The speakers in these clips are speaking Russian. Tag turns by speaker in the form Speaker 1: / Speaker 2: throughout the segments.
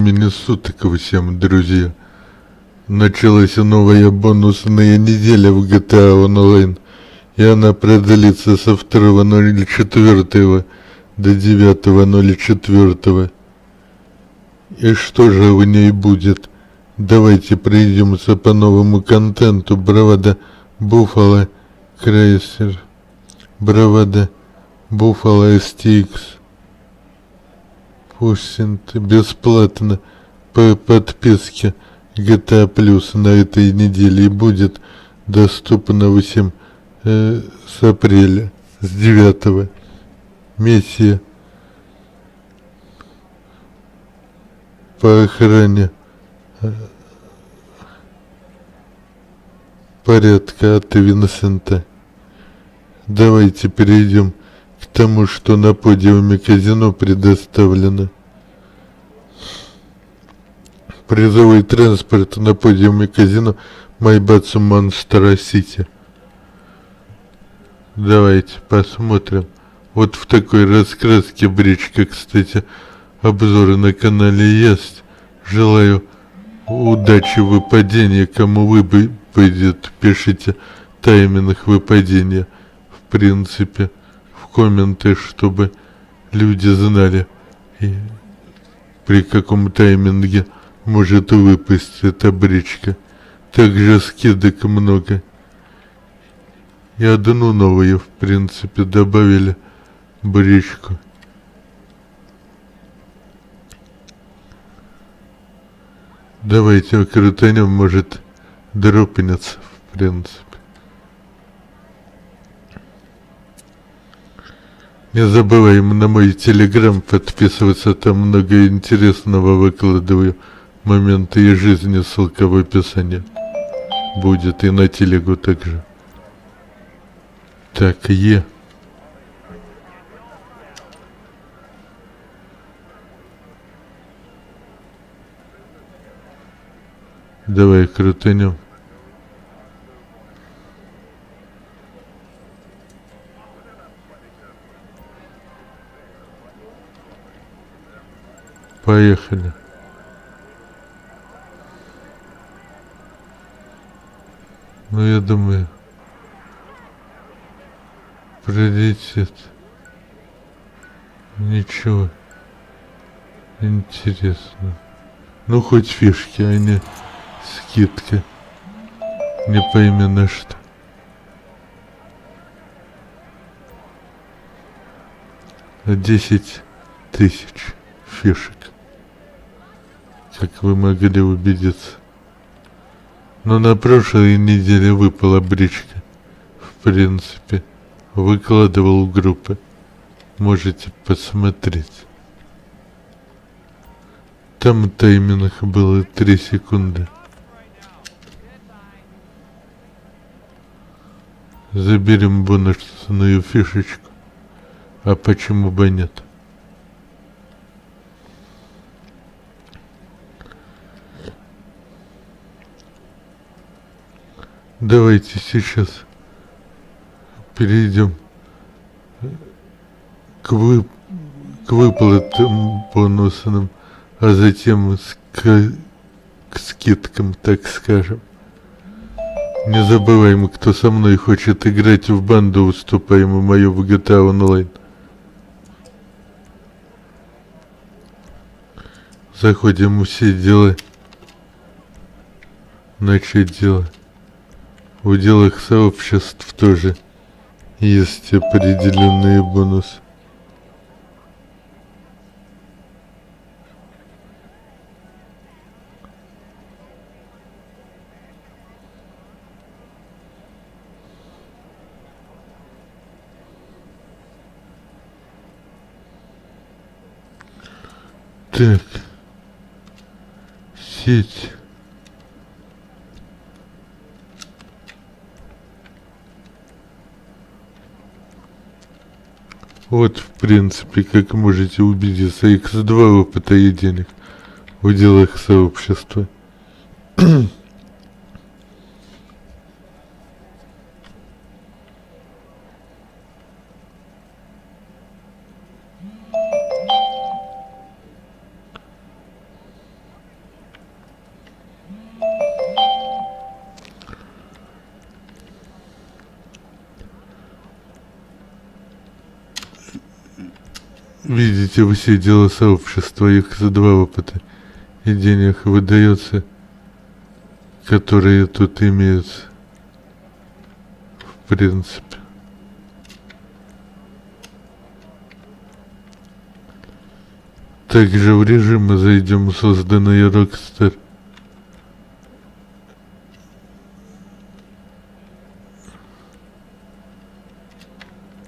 Speaker 1: времени суток всем, друзья. Началась новая бонусная неделя в GTA Online, и она продлится со 2.04 до 9.04. И что же в ней будет? Давайте пройдемся по новому контенту. Бравада Буффало Крейсер, Бравада Буффало STX. Пусть бесплатно по подписке GTA Plus на этой неделе и будет доступно всем с апреля, с 9-го. Миссия по охране порядка от Винсента. Давайте перейдем к тому, что на подиуме казино предоставлено. Призовой транспорт на подиуме казино Майбацу Монстра Сити. Давайте посмотрим. Вот в такой раскраске бричка, кстати, обзоры на канале есть. Желаю удачи в выпадении. Кому выпадет, пишите тайминг выпадения. В принципе, в комменты, чтобы люди знали, и при каком тайминге может выпасть эта бричка. Также скидок много. И одну новую, в принципе, добавили бричку. Давайте крутанем, может дропнется, в принципе. Не забываем на мой телеграм подписываться, там много интересного выкладываю. Моменты из жизни, ссылка в описании. Будет и на телегу также. Так, Давай крутанем. Поехали. Ну, я думаю, пролетит. Ничего интересного. Ну, хоть фишки, а не скидка. Не пойми на что. На 10 тысяч фишек. Как вы могли убедиться. Но на прошлой неделе выпала бричка. В принципе, выкладывал в группы. Можете посмотреть. Там тайминг было 3 секунды. Заберем бонусную фишечку. А почему бы нет? Давайте сейчас перейдем к выплатам бонусным, а затем к скидкам, так скажем. Не забываем, кто со мной хочет играть в банду, уступаем в мою в GTA Online. Заходим в все дела. Начать дело. В делах сообществ тоже есть определенные бонусы. Так, сеть. Вот, в принципе, как можете убедиться, X2 опыта и денег в делах сообщества. видите все дела сообщества, их за 2 опыта и денег выдается, которые тут имеются, в принципе. Также в режим мы зайдем, созданный Rockstar.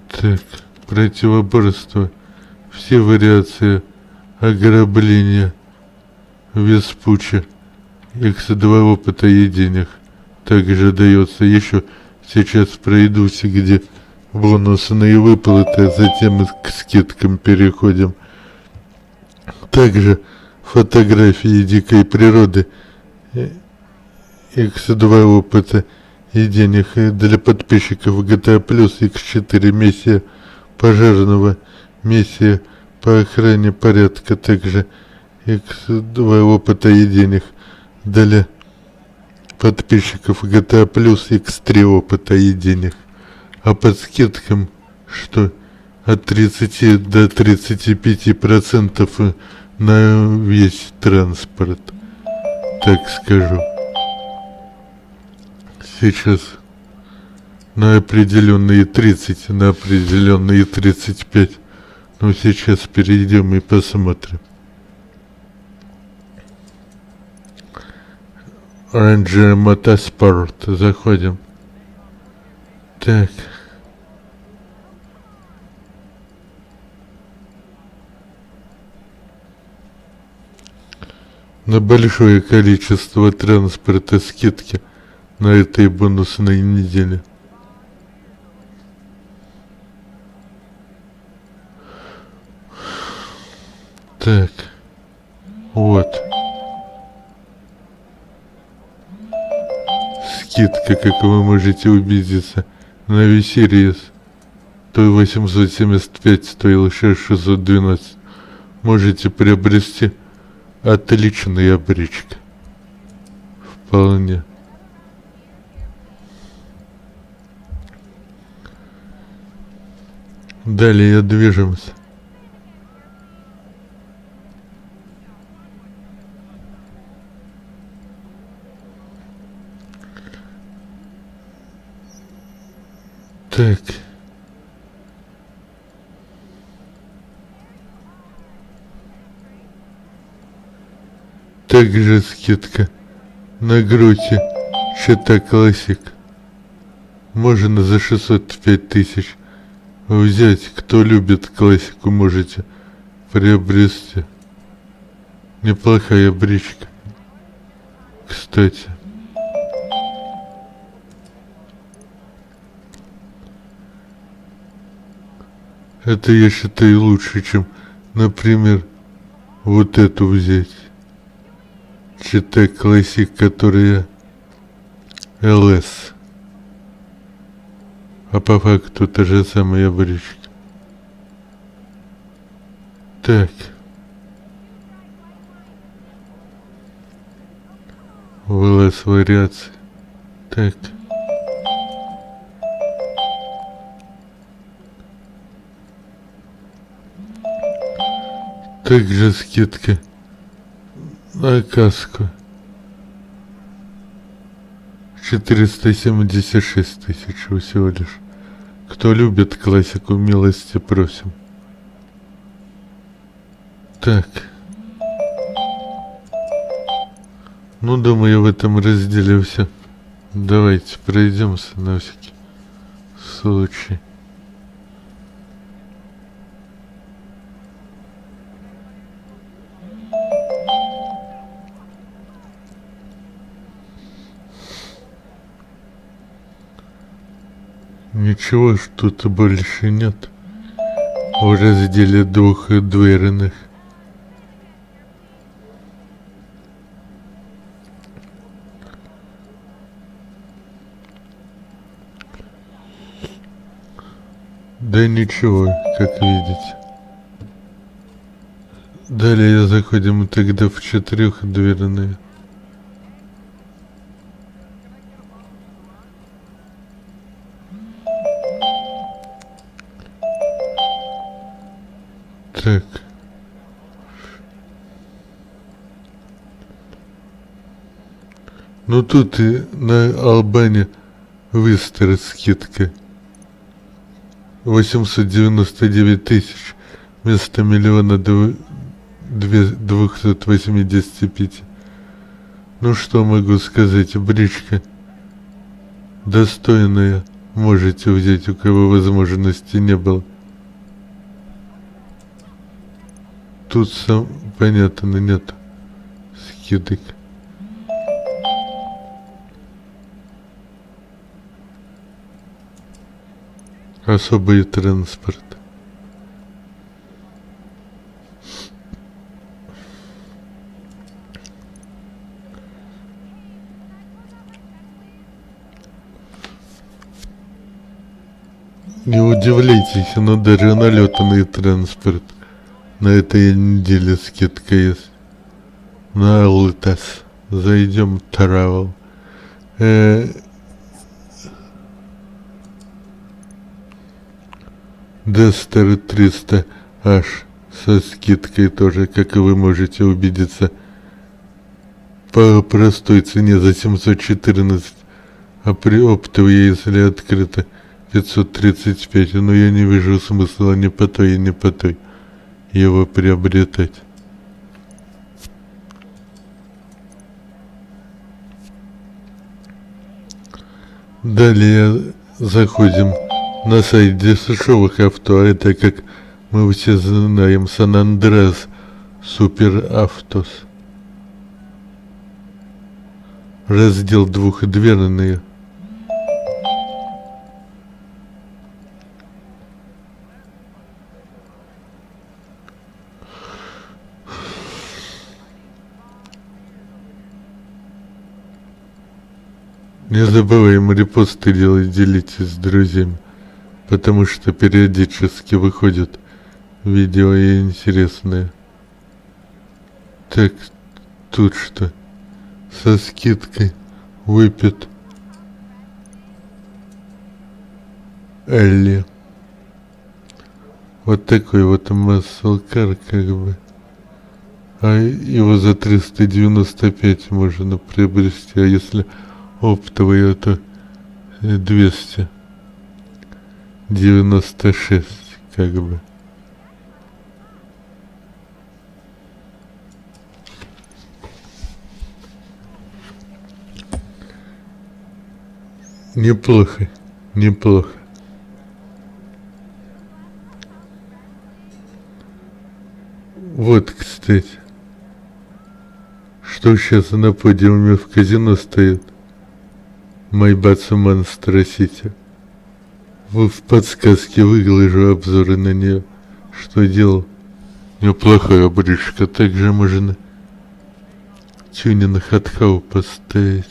Speaker 1: Так, противоборство. Все вариации ограбления. Веспуча. X2 опыта и денег. Также дается еще. Сейчас пройдусь, где бонусные выплаты, а затем к скидкам переходим. Также фотографии дикой природы. X2 опыта и денег для подписчиков GTA+, X4 миссия пожарного, миссия по охране порядка, также X2 опыта и денег для подписчиков GTA+, X3 опыта и денег. А под скидкам, что от 30 до 35% на весь транспорт, так скажу. Сейчас на определенные 30, на определенные 35. Но сейчас перейдем и посмотрим. Ranger Motorsport. Заходим. Так. На большое количество транспорта скидки на этой бонусной неделе. Так, вот. Скидка, как вы можете убедиться, на V-Series. То 875 стоил 6612. Можете приобрести отличный обречик. Вполне. Далее движемся. Так. Также скидка на грути Чета Классик. Можно за 605 тысяч взять. Кто любит классику, можете приобрести. Неплохая бричка. Кстати. Это, я считаю, лучше, чем, например, вот эту взять. Читай классик, которая ЛС. А по факту та же самая бричка. Так. В ЛС вариации. Так. Также скидка на каску 476 тысяч всего лишь. Кто любит классику, милости просим. Так. Ну, думаю, в этом разделе все. Давайте пройдемся на всякий случай. Ничего ж тут больше нет в разделе двухдверных. Да ничего, как видите. Далее заходим тогда в четырехдверные. Так. Ну тут и на Албане Вистер скидка. 899 тысяч вместо 1 285 000. Ну что могу сказать, бричка достойная. Можете взять, у кого возможности не было. Тут сам понятно, нет скидок. Особый транспорт. Не удивляйтесь, но даже на летный транспорт на этой неделе скидка есть. На Алтас. Зайдем в Travel. Дестер 300H со скидкой тоже, как и вы можете убедиться, по простой цене за 714, а при оптовой, если открыто, 535, но я не вижу смысла ни по той и ни по той его приобретать. Далее заходим на сайт дешевых авто, а это, как мы все знаем, Сан-Андреас Супер Автос. Раздел двухдверные. Не забываем репосты делать, делитесь с друзьями, потому что периодически выходят видео и интересные. Так, тут что? Со скидкой выпит Элли. Вот такой вот маслкар, как бы. А его за 395 можно приобрести, а если оптовый, это 296, как бы. Неплохо, неплохо. Вот, кстати, что сейчас на подиуме в казино стоит. Майбацу Монстра Сити. В подсказке выложу обзоры на нее. Что делал? Неплохая бричка. Также можно тюнинг Хатхау поставить.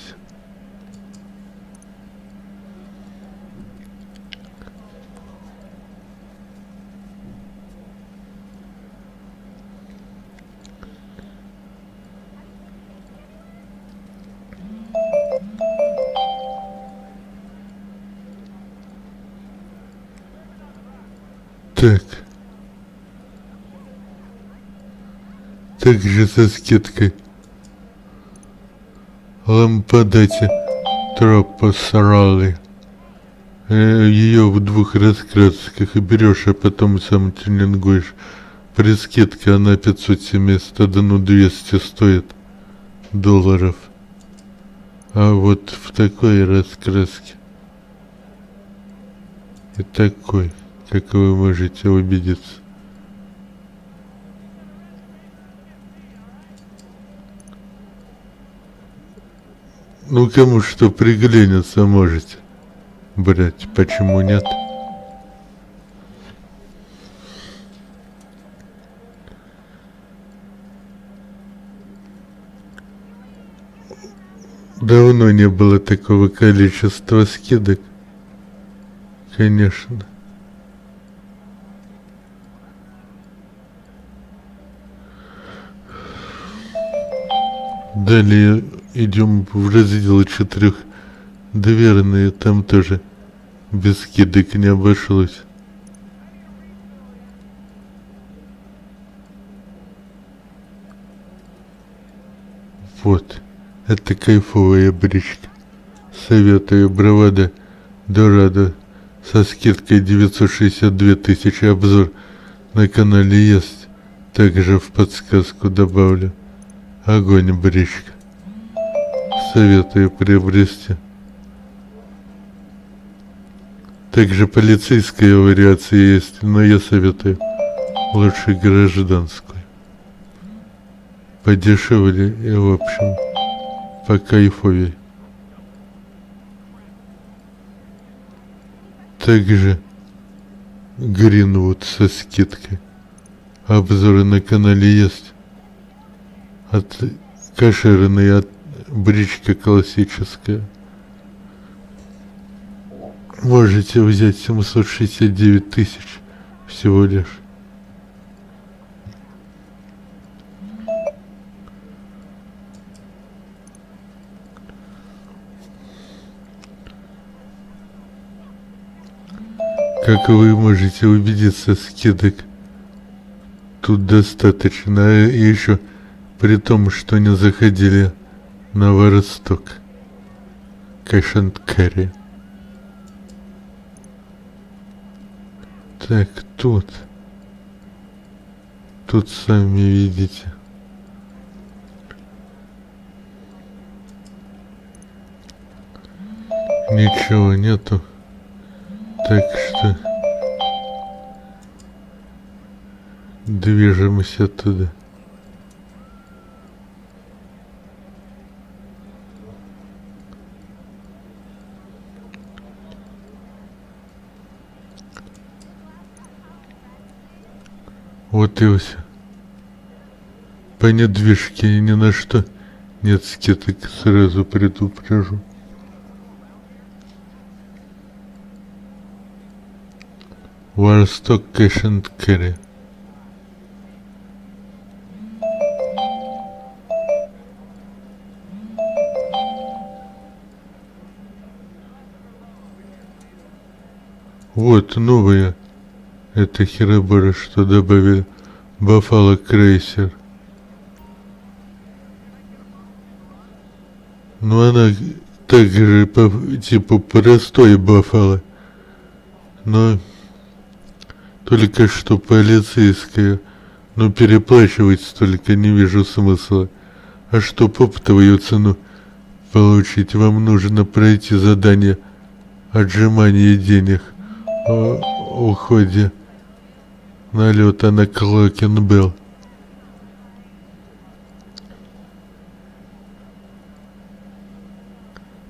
Speaker 1: Так. Также со скидкой. Лампадати Тропос Ралли. Ее в двух раскрасках и берешь, а потом сам тюнингуешь. При скидке она 571 200 стоит долларов. А вот в такой раскраске и такой, как вы можете убедиться. Ну, кому что приглянется, можете брать. Почему нет? Давно не было такого количества скидок. Конечно. Далее идем в раздел 4-дверные, там тоже без скидок не обошлось. Вот, это кайфовая бричка. Советую, Бравада Дорадо со скидкой 962 тысячи, обзор на канале есть. Также в подсказку добавлю. Огонь бричка. Советую приобрести. Также полицейская вариация есть, но я советую лучше гражданскую. Подешевле и, в общем, по кайфовей. Также Гринвуд со скидкой. Обзоры на канале есть. Кошерная бричка классическая. Можете взять 769 тысяч всего лишь. Как вы можете убедиться, скидок тут достаточно, и еще при том, что не заходили на Восток, Cash and Carry. Так, тут сами видите. Ничего нету. Так что движемся туда. Вот и все. По недвижке ни на что нет скидок, сразу предупрежу. Восток Cash and Carry. Вот новая. Это херобора, что добавили. Buffalo Крейсер. Но она также по типу простой Buffalo. Но только что полицейская. Но переплачивать столько не вижу смысла. А чтоб оптовую цену получить, вам нужно пройти задание отжимания денег о уходе налета на Клокенбелл.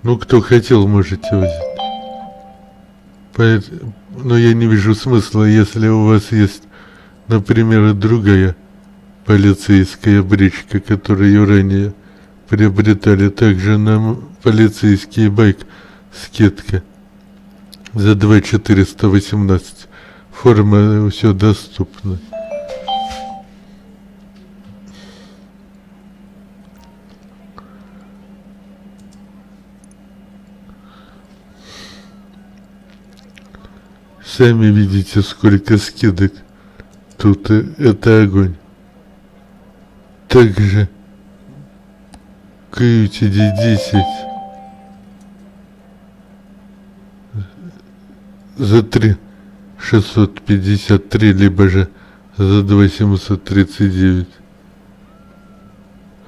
Speaker 1: Ну, кто хотел, можете взять. Но я не вижу смысла, если у вас есть, например, другая полицейская бричка, которую ранее приобретали. Также на полицейский байк скидка за 2,418. Форма все доступна. Сами видите, сколько скидок. Тут это огонь. Также QTD 10 за 3,653, либо же за 2,739.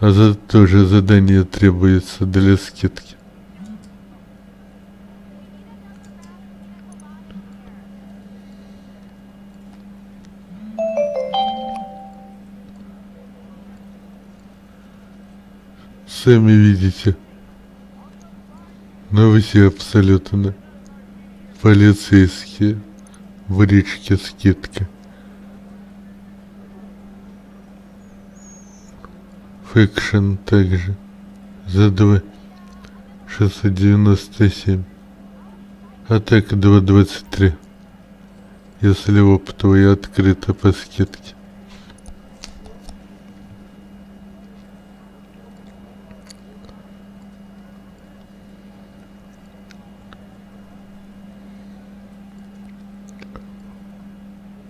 Speaker 1: А за тоже задание требуется для скидки. Сами видите, но все абсолютно полицейские, в речке скидка. Фэкшн также за 2,697, а так 2,23, если оптовая открыта по скидке.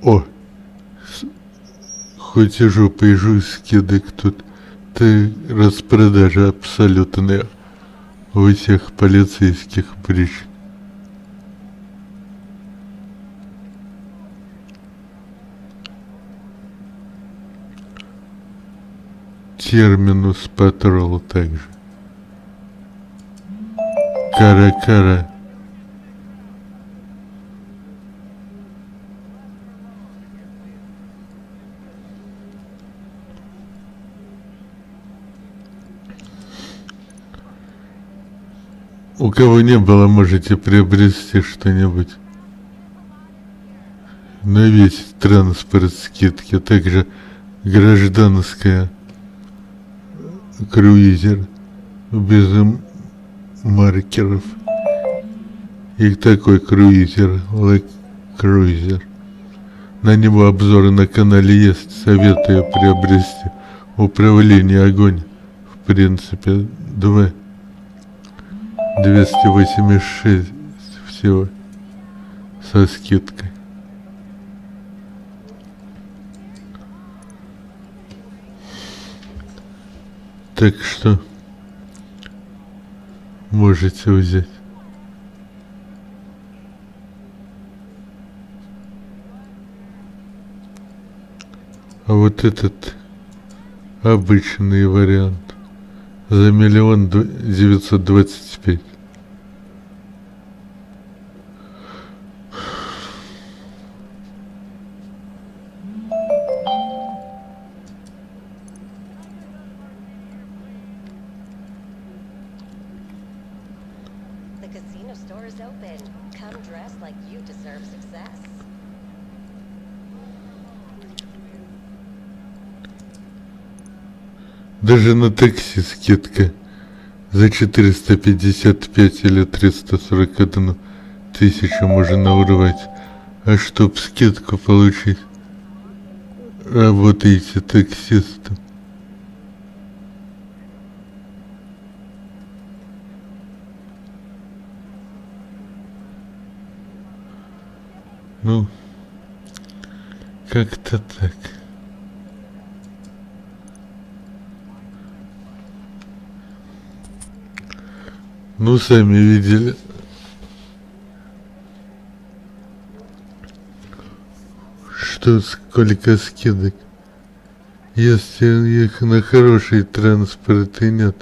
Speaker 1: О, хоть и жопой жуй, скидок тут Это распродажа абсолютная у всех полицейских брич. Терминус патрол также. Кара-кара. У кого не было, можете приобрести что-нибудь. На весь транспорт скидки, также гражданская, круизер без маркеров. И такой круизер, круизер. На него обзоры на канале есть, советую приобрести. Управление огонь, в принципе, 286 всего со скидкой. Так что можете взять. А вот этот обычный вариант за 1 925 000.
Speaker 2: The casino store is open. Come dressed like you deserve success.
Speaker 1: Даже на такси скидка за 455 или 341 тысячу можно урвать. А чтоб скидку получить, работаете таксистом. Ну, как-то так. Ну, сами видели. Что сколько скидок. Если их на хороший транспорт и нет.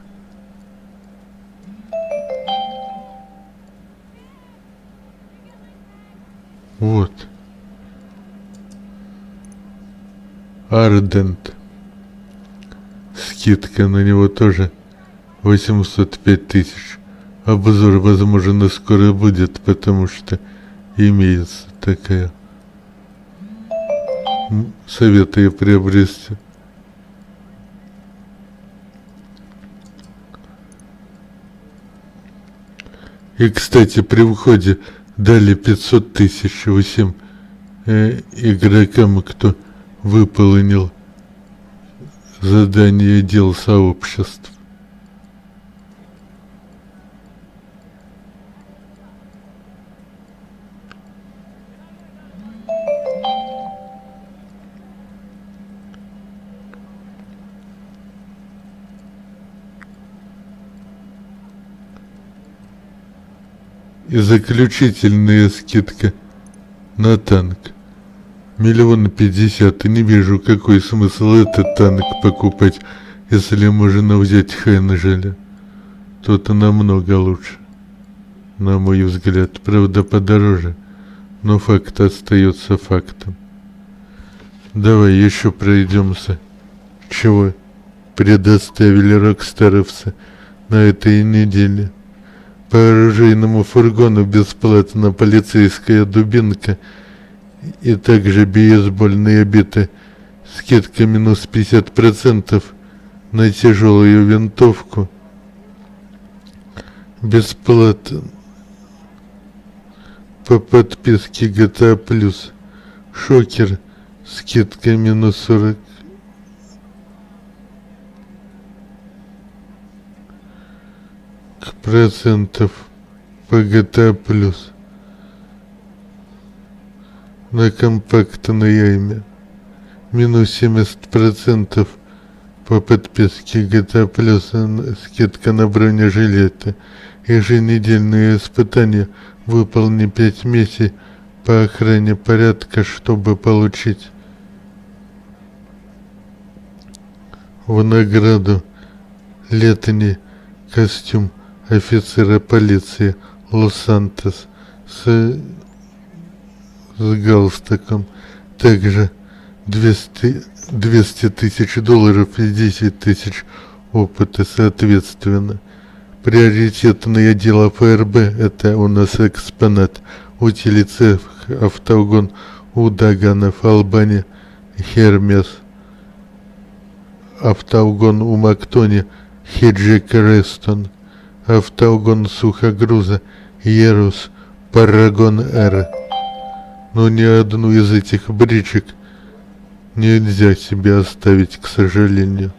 Speaker 1: Вот. Ардент. Скидка на него тоже 805 000. Обзор, возможно, скоро будет, потому что имеется такая. Советую приобрести. И, кстати, при входе дали 500 000 всем игрокам, кто выполнил задание дел сообществ. И заключительная скидка на танк. 1 050 000. И не вижу, какой смысл этот танк покупать, если можно взять Хенджеля. То-то намного лучше, на мой взгляд. Правда, подороже, но факт остается фактом. Давай еще пройдемся. Чего предоставили рокстаровцы на этой неделе? По оружейному фургону бесплатно полицейская дубинка и также бейсбольные биты. Скидка минус 50% на тяжелую винтовку. Бесплатно по подписке GTA+. Шокер. Скидка минус 40. Процентов по GTA+. На компактное имя. Минус 70% по подписке GTA Plus скидка на бронежилеты. Еженедельные испытания. Выполни 5 миссий по охране порядка, чтобы получить в награду летний костюм офицера полиции Лос-Сантос с галстуком. Также 200 тысяч долларов и 10 тысяч опыта соответственно. Приоритетное дело ФРБ — это у нас экспонат. Утилицев, автогон у Даганов, Албани, Хермес, автогон у Мактони, Хеджи Крестон, автогон сухогруза, Ерус, Парагон Р. Но ни одну из этих бричек нельзя себе оставить, к сожалению.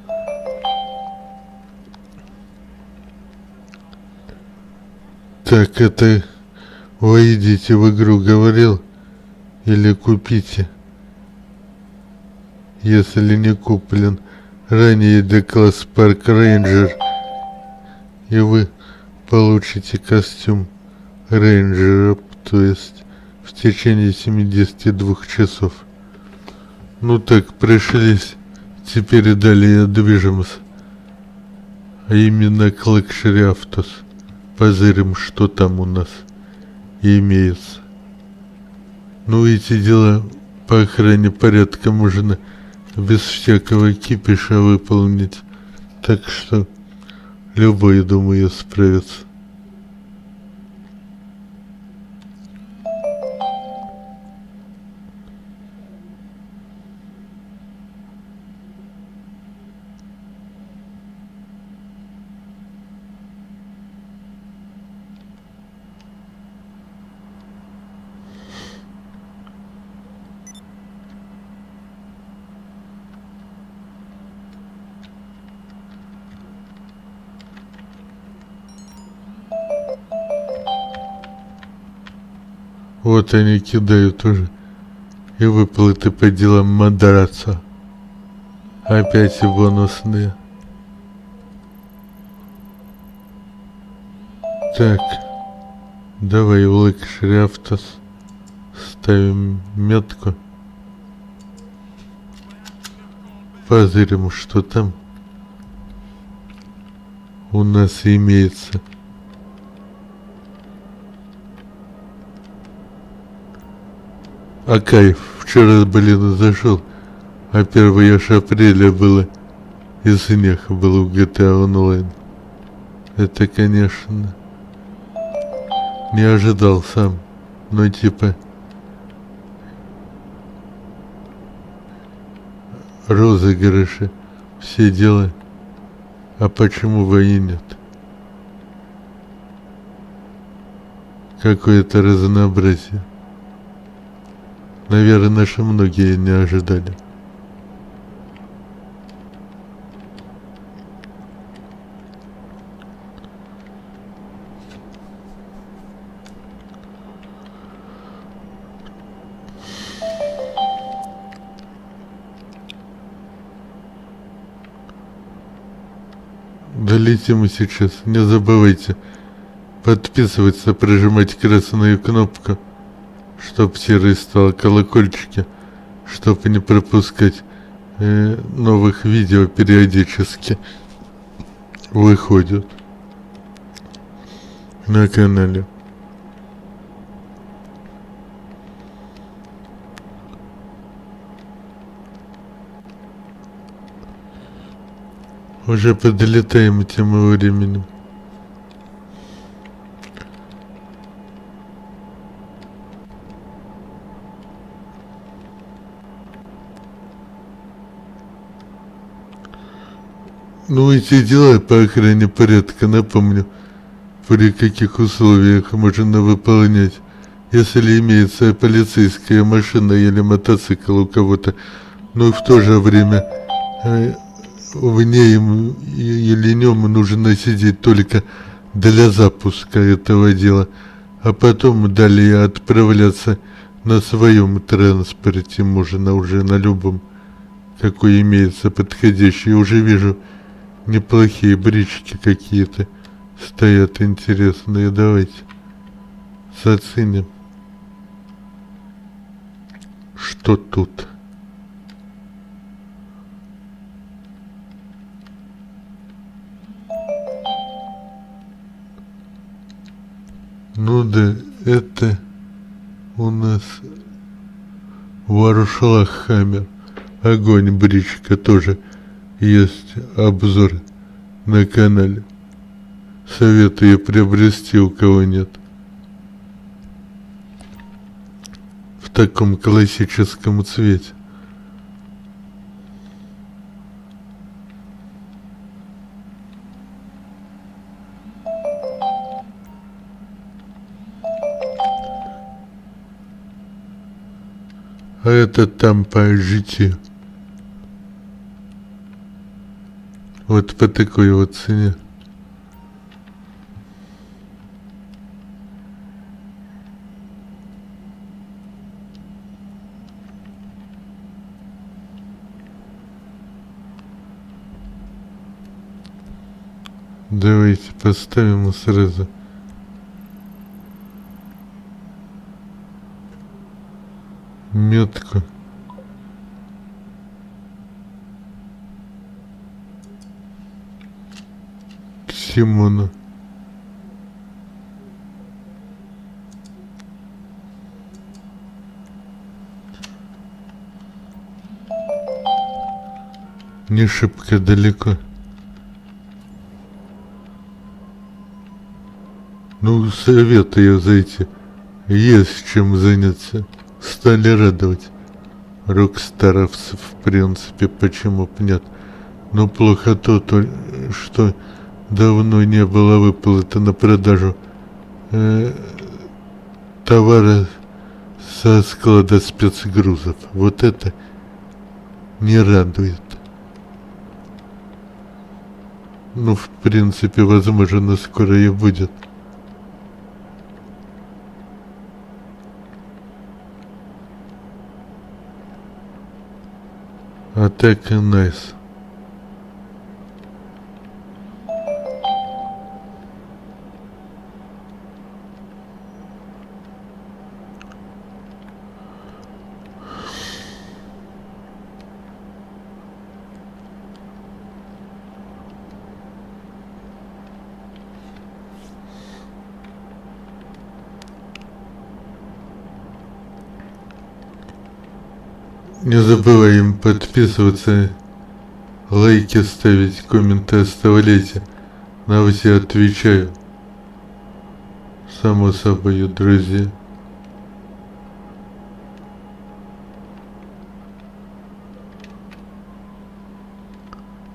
Speaker 1: Так, это войдите в игру, говорил, или купите, если не куплен ранее D-класс Park Ranger, и вы получите костюм рейнджера, то есть в течение 72 часов. Ну так, пришлись, теперь далее движемся, а именно к Luxury Autos. Позырим, что там у нас имеется. Ну, эти дела по охране порядка можно без всякого кипиша выполнить. Так что любой, думаю, справится. Вот они кидают уже. И выплаты по делам Мадраца. Опять и бонусные. Так. Давай в Luxury Autos ставим метку. Позырим, что там у нас имеется. А кайф, вчера, блин, зашел, а 1 апреля было, и снег был в GTA Online. Это, конечно, не ожидал сам, но типа розыгрыши, все дела, а почему бы и нет? Какое-то разнообразие. Наверное, наши многие не ожидали. Долетим сейчас. Не забывайте подписываться, прижимать красную кнопку, чтоб серый стал, колокольчики, чтобы не пропускать новых видео периодически выходят на канале. Уже подлетаем тем временем. Ну, эти дела по охране порядка, напомню, при каких условиях можно выполнять, если имеется полицейская машина или мотоцикл у кого-то, но в то же время в ней или нем нужно сидеть только для запуска этого дела, а потом далее отправляться на своем транспорте, можно уже на любом, какой имеется подходящий. Уже вижу неплохие брючки какие-то стоят интересные. Давайте заценим. Что тут? Ну да, это у нас Варшлахаммер. Огонь бричка тоже есть обзор на канале. Советую приобрести, у кого нет. В таком классическом цвете. А это там по житию. Вот по такой вот цене. Давайте поставим сразу. Метку. К Симону. Не шибко далеко. Ну, советую зайти. Есть чем заняться. Стали радовать. Рокстаровцев, в принципе, почему б нет. Но плохо то, что давно не было выплаты на продажу товара со склада спецгрузов. Вот это не радует. Ну, в принципе, возможно, скоро и будет. А так и найс. Не забываем подписываться, лайки ставить, комменты оставляйте. На все отвечаю. Само собой, друзья.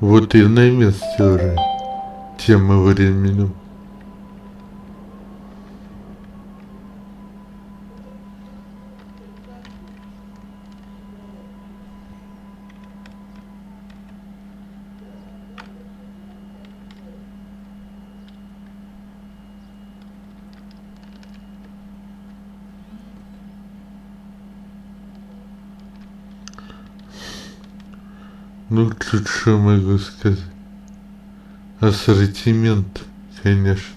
Speaker 1: Вот и на месте уже. Тем временем. Ну, тут что могу сказать? Ассортимент, конечно.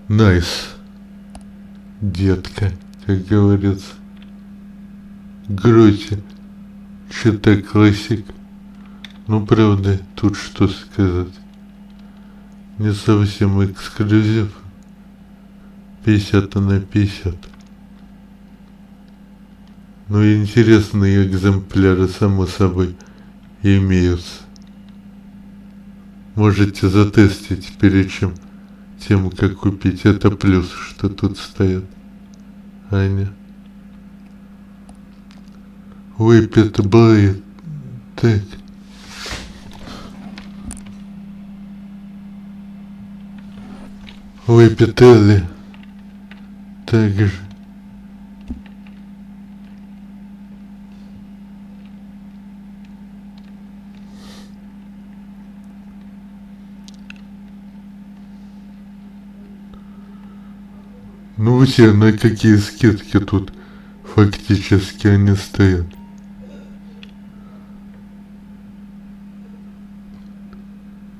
Speaker 1: Найс. Детка, как говорится. Грудь. Что-то классик. Ну, правда, тут что сказать. Не совсем эксклюзив. 50 на 50. Ну, интересные экземпляры, само собой, имеются. Можете затестить перед тем, как купить. Это плюс, что тут стоят. Аня. Выпит блейд. Так. Выпит Элли. Также. Ну, все, на какие скидки тут фактически они стоят.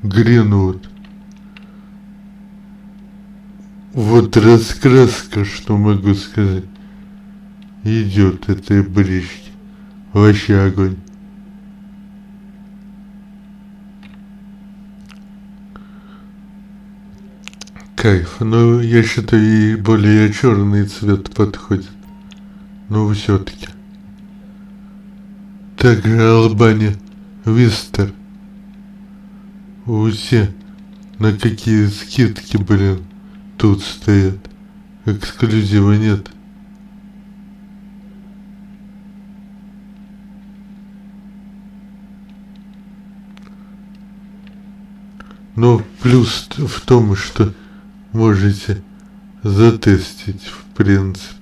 Speaker 1: Гринвуд. Вот раскраска, что могу сказать, идет этой брички. Вообще огонь. Кайф. Ну, я считаю, и более черный цвет подходит. Но все-таки. Также Албания Вистер. Все на какие скидки, блин, тут стоят. Эксклюзива нет. Но плюс в том, что можете затестить, в принципе.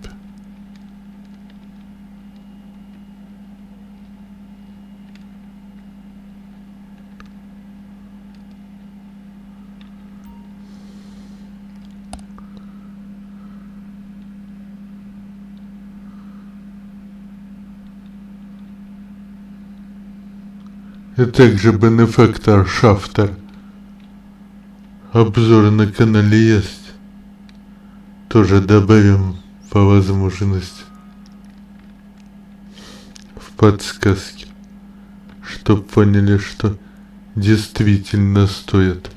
Speaker 1: И также бенефактор Шафтер. Обзор на канале есть. Тоже добавим по возможности в подсказке, чтоб поняли, что действительно стоит.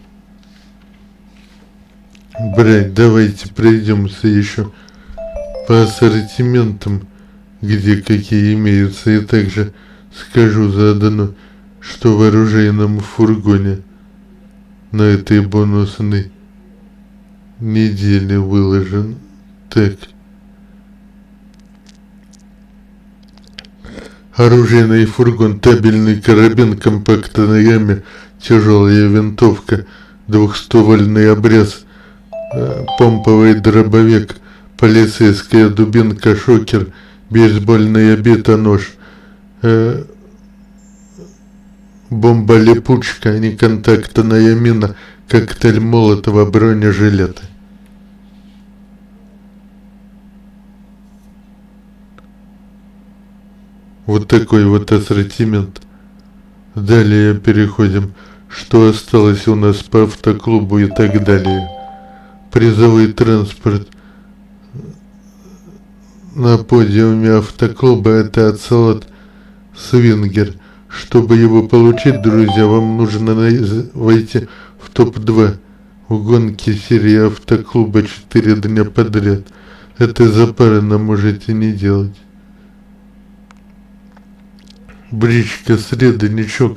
Speaker 1: Блять, давайте пройдемся еще по ассортиментам, где какие имеются, и также скажу заодно, что в оружейном фургоне на этой бонусной неделе выложен. Так. Оружейный фургон, табельный карабин, компактная яме, тяжелая винтовка, двухствольный обрез, помповый дробовик, полицейская дубинка, шокер, бейсбольная бита, нож, бомба-липучка, неконтактная мина, коктейль Молотова, бронежилеты. Вот такой вот ассортимент. Далее переходим, что осталось у нас по автоклубу и так далее. Призовой транспорт на подиуме автоклуба — это Оцелот Свингер. Чтобы его получить, друзья, вам нужно войти в топ-2 в гонке серии автоклуба 4 дня подряд. Это запаренно можете не делать. Бричка среды ничего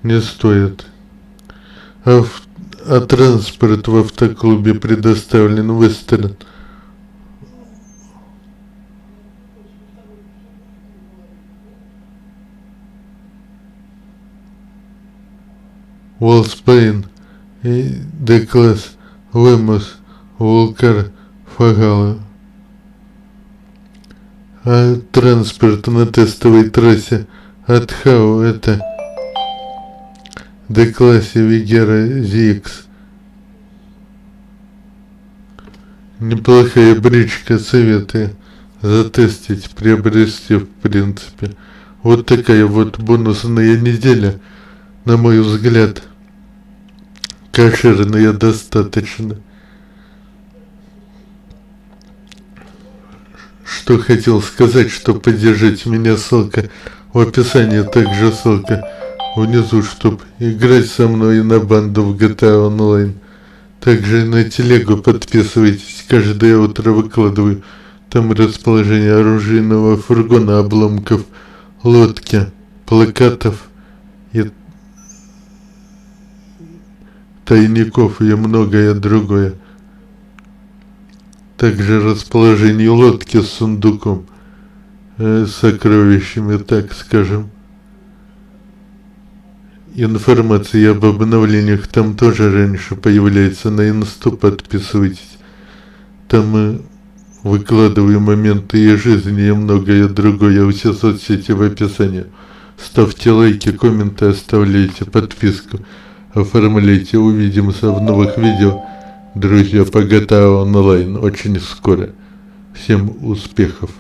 Speaker 1: не стоит. А транспорт в автоклубе предоставлен Вестерн. Уолспейн, Д-класс, Лемос, Волкар, Фагала. А транспорт на тестовой трассе от Хау — это Д-классе Вигера ZX. Неплохая бричка, советую затестить, приобрести в принципе. Вот такая вот бонусная неделя, на мой взгляд, кошерная достаточно. Что хотел сказать, что поддержать меня, ссылка в описании, также ссылка внизу, чтобы играть со мной на банду в GTA Online. Также на телегу подписывайтесь, каждое утро выкладываю там расположение оружейного фургона, обломков лодки, плакатов и тайников и многое другое. Также расположение лодки с сундуком, с сокровищами, так скажем. Информация об обновлениях там тоже раньше появляется, на инсту подписывайтесь. Там мы выкладываю моменты из жизни и многое другое. Все соцсети в описании. Ставьте лайки, комменты оставляйте, подписку оформляйте. Увидимся в новых видео, друзья, по GTA Online очень скоро. Всем успехов!